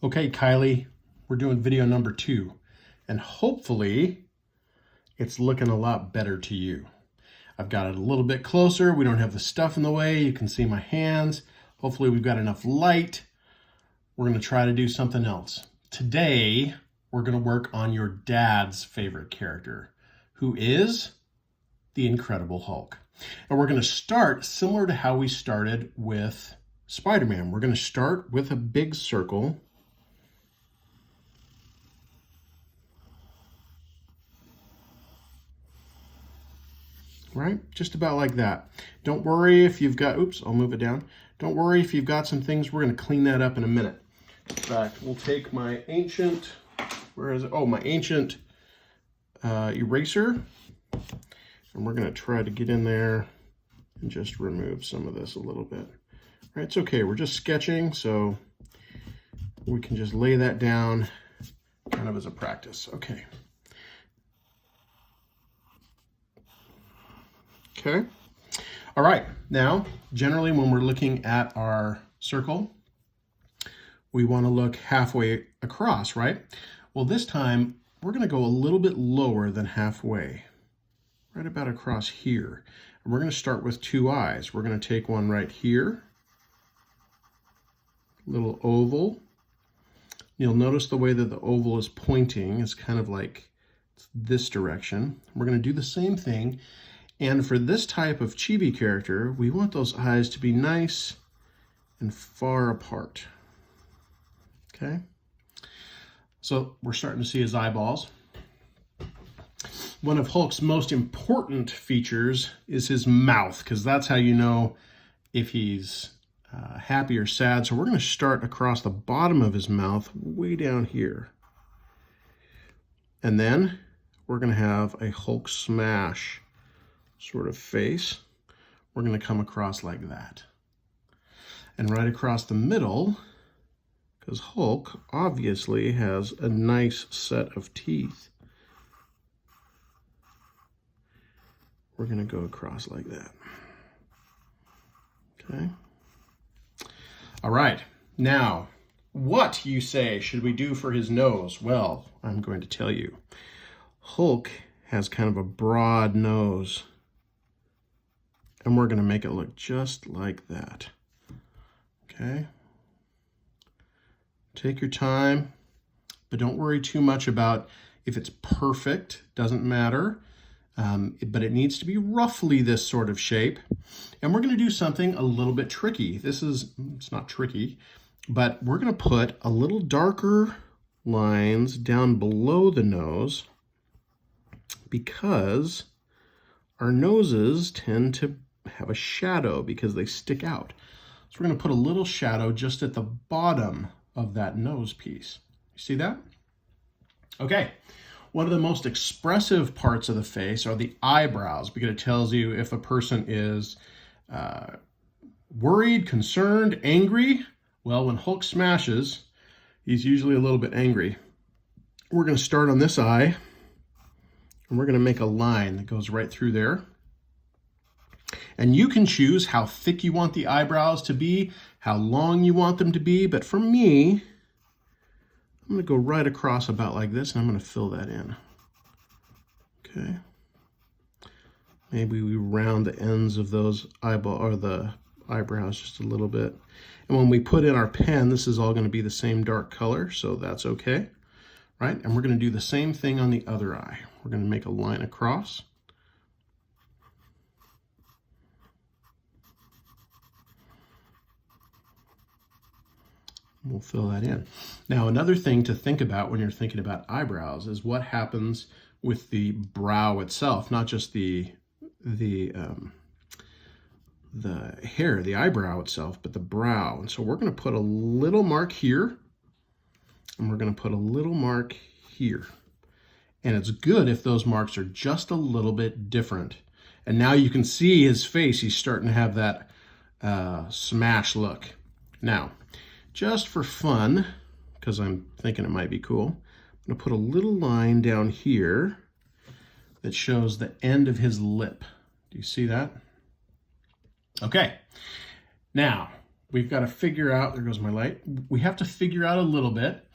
Okay, Kylie, we're doing video number 2, and hopefully it's looking a lot better to you. I've got it a little bit closer. We don't have the stuff in the way. You can see my hands. Hopefully we've got enough light. We're going to try to do something else. Today, we're going to work on your dad's favorite character, who is the Incredible Hulk. And we're going to start similar to how we started with Spider-Man. We're going to start with a big circle. Right? Just about like that. Don't worry if you've got, oops, I'll move it down. Don't worry if you've got some things. We're going to clean that up in a minute. In fact, we'll take my ancient, where is it? Oh, my ancient eraser. And we're going to try to get in there and just remove some of this a little bit. Right? It's okay. We're just sketching, so we can just lay that down kind of as a practice. Okay. Okay. All right. Now, generally when we're looking at our circle, we want to look halfway across, right? Well, this time we're going to go a little bit lower than halfway, right about across here. And we're going to start with 2 eyes. We're going to take one right here, little oval. You'll notice the way that the oval is pointing is kind of like this direction. We're going to do the same thing. And for this type of chibi character, we want those eyes to be nice and far apart. Okay? So we're starting to see his eyeballs. One of Hulk's most important features is his mouth, because that's how you know if he's happy or sad. So we're going to start across the bottom of his mouth, way down here. And then we're going to have a Hulk smash sort of face. We're going to come across like that. And right across the middle, because Hulk obviously has a nice set of teeth, we're going to go across like that. Okay. All right. Now, what, you say, should we do for his nose? Well, I'm going to tell you. Hulk has kind of a broad nose, and we're going to make it look just like that. Okay? Take your time, but don't worry too much about if it's perfect. Doesn't matter. But it needs to be roughly this sort of shape. And we're going to do something a little bit tricky. It's not tricky, but we're going to put a little darker lines down below the nose, because our noses tend to have a shadow because they stick out. So we're going to put a little shadow just at the bottom of that nose piece. You see that? Okay. One of the most expressive parts of the face are the eyebrows, because it tells you if a person is worried, concerned, angry. Well, when Hulk smashes, he's usually a little bit angry. We're going to start on this eye, and we're going to make a line that goes right through there. And you can choose how thick you want the eyebrows to be, how long you want them to be. But for me, I'm going to go right across about like this, and I'm going to fill that in. Okay. Maybe we round the ends of those the eyebrows just a little bit. And when we put in our pen, this is all going to be the same dark color, so that's okay. Right? And we're going to do the same thing on the other eye. We're going to make a line across. We'll fill that in. Now, another thing to think about when you're thinking about eyebrows is what happens with the brow itself, not just the hair, the eyebrow itself, but the brow. And so we're going to put a little mark here, and we're going to put a little mark here. And it's good if those marks are just a little bit different. And now you can see his face. He's starting to have that smash look. Now, just for fun, because I'm thinking it might be cool, I'm going to put a little line down here that shows the end of his lip. Do you see that? Okay. Now, we've got to figure out, there goes my light, we have to figure out a little bit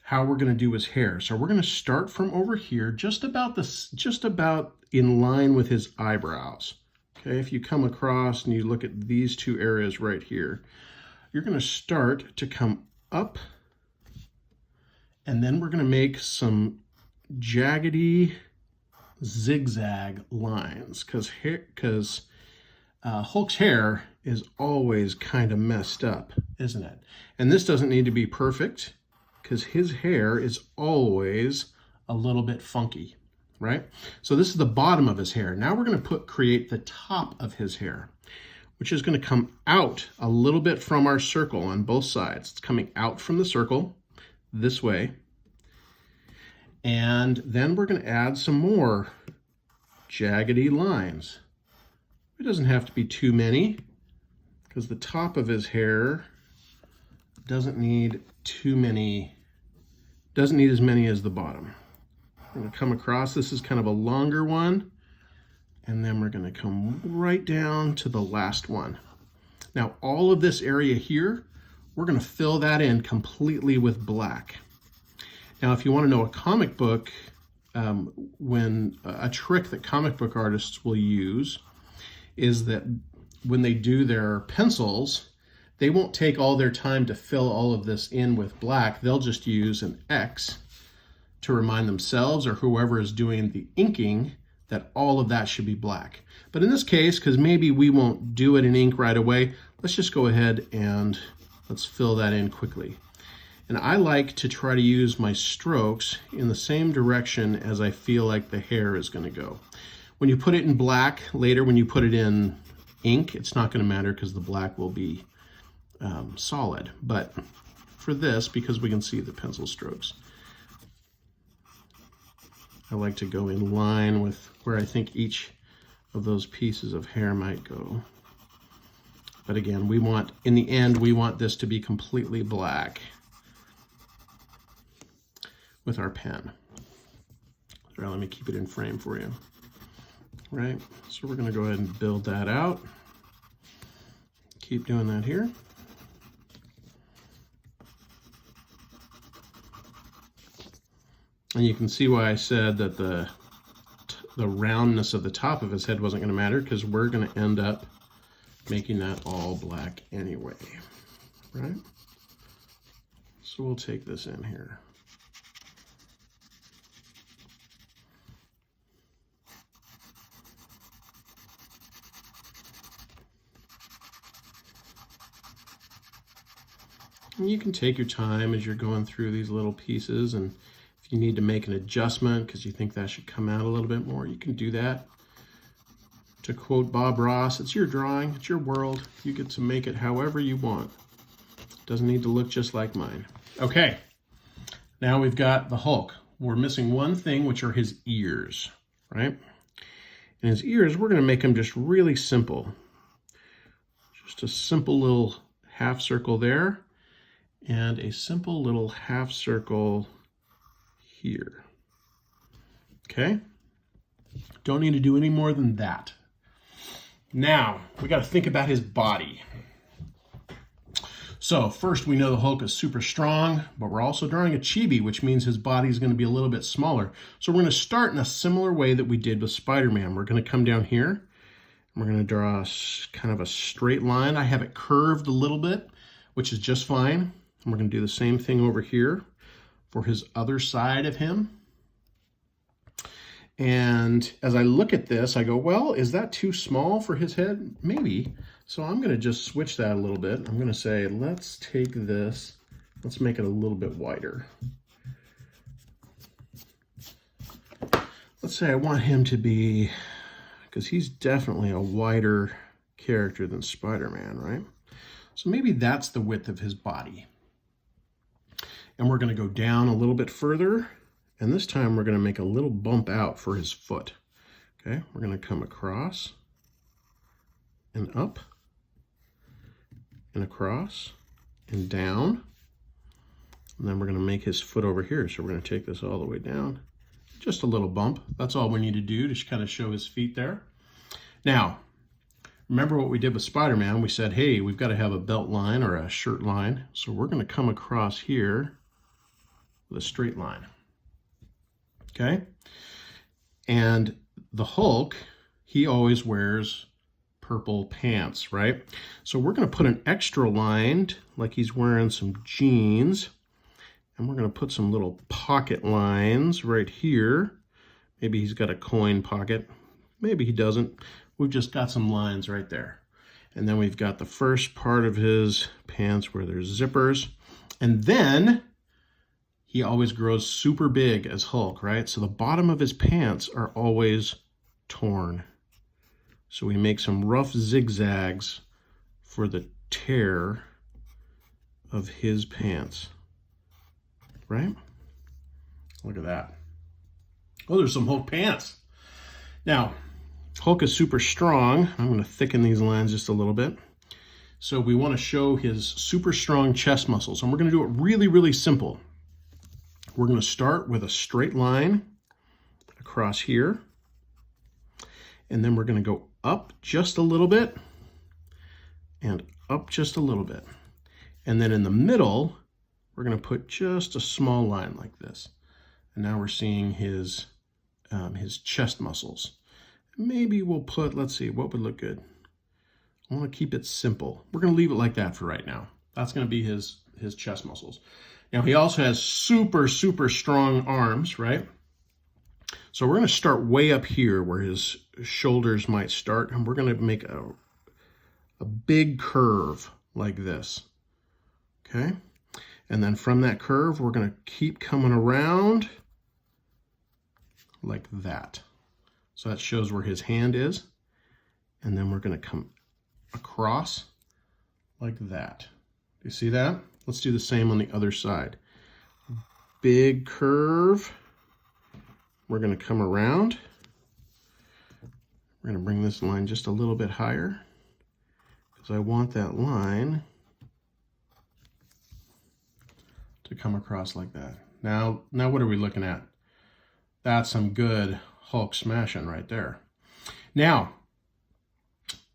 how we're going to do his hair. So we're going to start from over here, just about in line with his eyebrows. Okay, if you come across and you look at these two areas right here, you're going to start to come up, and then we're going to make some jaggedy zigzag lines, because Hulk's hair is always kind of messed up, isn't it? And this doesn't need to be perfect, because his hair is always a little bit funky, right? So this is the bottom of his hair. Now we're going to create the top of his hair, which is going to come out a little bit from our circle on both sides. It's coming out from the circle this way. And then we're going to add some more jaggedy lines. It doesn't have to be too many, because the top of his hair doesn't need as many as the bottom. We're going to come across, this is kind of a longer one, and then we're going to come right down to the last one. Now all of this area here, we're going to fill that in completely with black. Now if you want to know a comic book, a trick that comic book artists will use is that when they do their pencils, they won't take all their time to fill all of this in with black. They'll just use an X to remind themselves or whoever is doing the inking that all of that should be black. But in this case, because maybe we won't do it in ink right away, let's just go ahead and let's fill that in quickly. And I like to try to use my strokes in the same direction as I feel like the hair is going to go. When you put it in black later, when you put it in ink, it's not going to matter because the black will be solid. But for this, because we can see the pencil strokes, I like to go in line with where I think each of those pieces of hair might go. But again, in the end, we want this to be completely black with our pen. All right, let me keep it in frame for you. Right, so we're going to go ahead and build that out. Keep doing that here. And you can see why I said that the roundness of the top of his head wasn't going to matter, because we're going to end up making that all black anyway, right? So we'll take this in here. And you can take your time as you're going through these little pieces, and if you need to make an adjustment because you think that should come out a little bit more, you can do that. To quote Bob Ross, it's your drawing, it's your world. You get to make it however you want. It doesn't need to look just like mine. Okay, now we've got the Hulk. We're missing one thing, which are his ears, right? And his ears, we're going to make them just really simple. Just a simple little half circle there, and a simple little half circle here. Okay? Don't need to do any more than that. Now, we got to think about his body. So first, we know the Hulk is super strong, but we're also drawing a chibi, which means his body is going to be a little bit smaller. So we're going to start in a similar way that we did with Spider-Man. We're going to come down here, and we're going to draw kind of a straight line. I have it curved a little bit, which is just fine. And we're going to do the same thing over here for his other side of him. And as I look at this, I go, well, is that too small for his head? Maybe. So I'm going to just switch that a little bit. I'm going to say, let's take this, let's make it a little bit wider. Let's say I want him to be, because he's definitely a wider character than Spider-Man, right? So maybe that's the width of his body. And we're going to go down a little bit further. And this time we're going to make a little bump out for his foot. Okay, we're going to come across and up and across and down. And then we're going to make his foot over here. So we're going to take this all the way down. Just a little bump. That's all we need to do to kind of show his feet there. Now, Remember what we did with Spider-Man? We said, hey, we've got to have a belt line or a shirt line. So we're going to come across here with a straight line. Okay? And the Hulk, he always wears purple pants, right? So we're going to put an extra line, like he's wearing some jeans. And we're going to put some little pocket lines right here. Maybe he's got a coin pocket. Maybe he doesn't. We've just got some lines right there. And then we've got the first part of his pants where there's zippers. And then he always grows super big as Hulk, right? So the bottom of his pants are always torn. So we make some rough zigzags for the tear of his pants, right? Look at that. Oh, there's some Hulk pants. Now, Hulk is super strong. I'm going to thicken these lines just a little bit. So we want to show his super strong chest muscles. And we're going to do it really, really simple. We're going to start with a straight line across here. And then we're going to go up just a little bit and up just a little bit. And then in the middle, we're going to put just a small line like this. And now we're seeing his chest muscles. Maybe we'll put, let's see, what would look good? I want to keep it simple. We're going to leave it like that for right now. That's going to be his chest muscles. Now, he also has super, super strong arms, right? So we're going to start way up here where his shoulders might start, and we're going to make a big curve like this, okay? And then from that curve, we're going to keep coming around like that. So that shows where his hand is. And then we're going to come across like that. Do you see that? Let's do the same on the other side. Big curve. We're going to come around. We're going to bring this line just a little bit higher because I want that line to come across like that. Now what are we looking at? That's some good Hulk smashing right there. Now,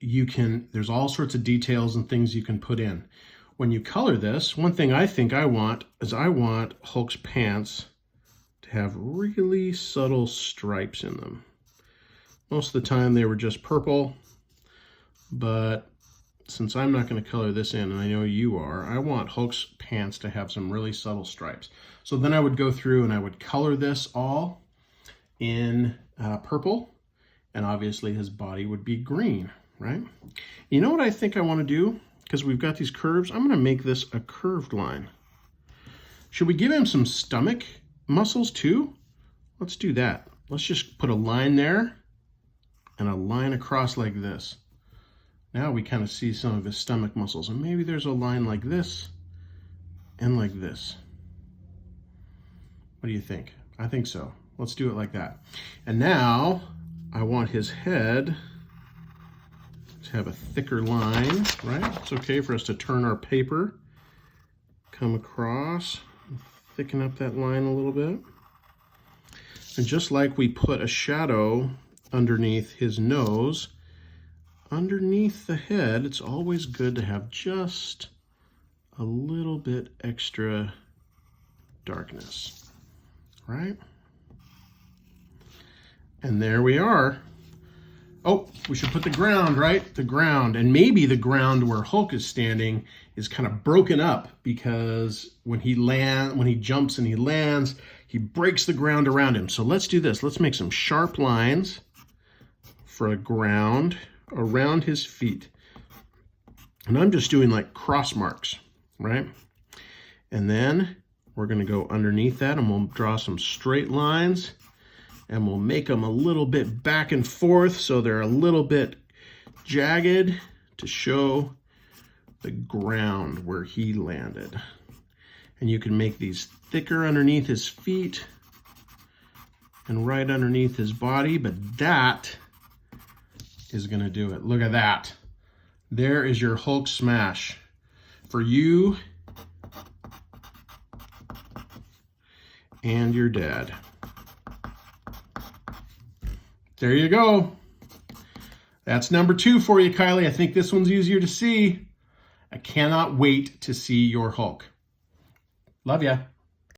there's all sorts of details and things you can put in. When you color this, one thing I think I want is I want Hulk's pants to have really subtle stripes in them. Most of the time they were just purple, but since I'm not going to color this in, and I know you are, I want Hulk's pants to have some really subtle stripes. So then I would go through and I would color this all in purple, and obviously his body would be green, right? You know what I think I want to do? Because we've got these curves, I'm going to make this a curved line. Should we give him some stomach muscles too? Let's do that. Let's just put a line there and a line across like this. Now we kind of see some of his stomach muscles, and maybe there's a line like this and like this. What do you think? I think so. Let's do it like that. And now I want his head to have a thicker line, right? It's okay for us to turn our paper, come across, thicken up that line a little bit. And just like we put a shadow underneath his nose, underneath the head, it's always good to have just a little bit extra darkness, right? And there we are. Oh, we should put the ground, right? The ground. And maybe the ground where Hulk is standing is kind of broken up because when he jumps and he lands, he breaks the ground around him. So let's do this. Let's make some sharp lines for a ground around his feet. And I'm just doing like cross marks, right? And then we're going to go underneath that and we'll draw some straight lines. And we'll make them a little bit back and forth so they're a little bit jagged to show the ground where he landed. And you can make these thicker underneath his feet and right underneath his body, but that is going to do it. Look at that. There is your Hulk smash for you and your dad. There you go. That's number 2 for you, Kylie. I think this one's easier to see. I cannot wait to see your Hulk. Love ya.